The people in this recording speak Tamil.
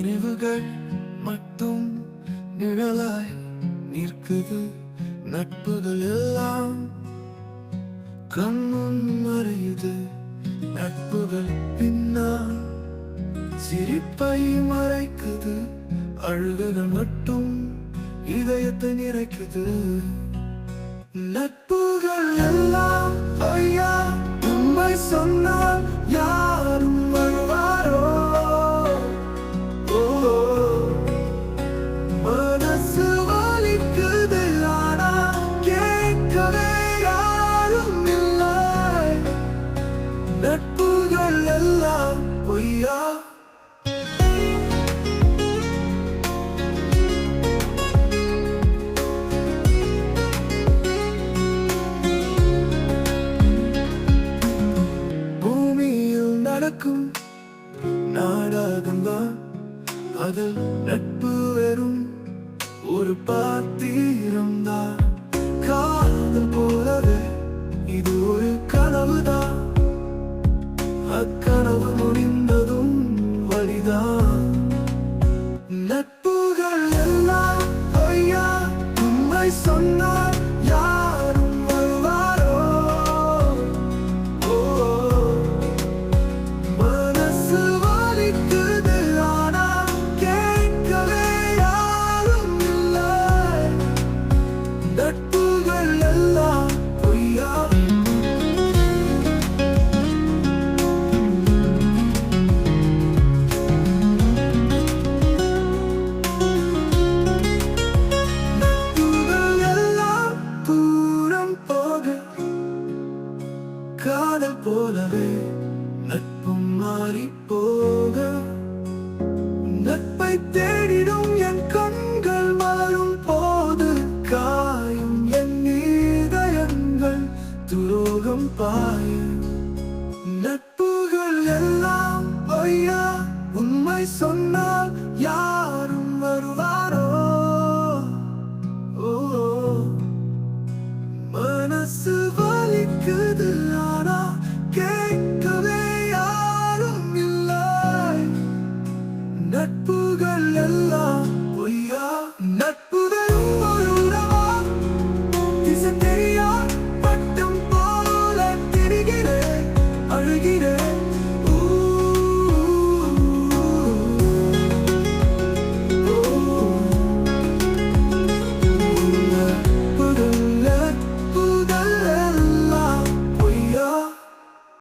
நினைவுகள் மட்டும் நிழலாய் நிற்குது. நட்புகள் எல்லாம் கண்முன் மறையுது. நட்புகள் பின்னால் சிரிப்பை மறைக்குது. அழுகுகள் மட்டும் இதயத்தை நிறைக்குது. நட்புகள் எல்லாம் ஐயா உண்மை சொன்னால் யாரும் வருவாரோ? மனசு வலிக்குது ஆனா கேட்கவே யாரும் இல்லை. நட்புகள் எல்லாம் பொய்யா? நடக்கும் நாடகம்தான் அதில் நட்பு வெறும் ஒரு பாத்திரம்தான். காதல் போலவே இது ஒரு கனவுதான். அக்கனவு முடிந்ததும் வழிதான். நட்புகள் எல்லாம் ஐயா உண்மை சொன்னால் யாரும் வருவாரோ? மனசு வலிக்குது ஆனா கேட்கவே யாரும் இல்லை. நட்புகள் எல்லாம் பொய்யா? காதல் போலவே நட்பும் மாறி போக நட்பை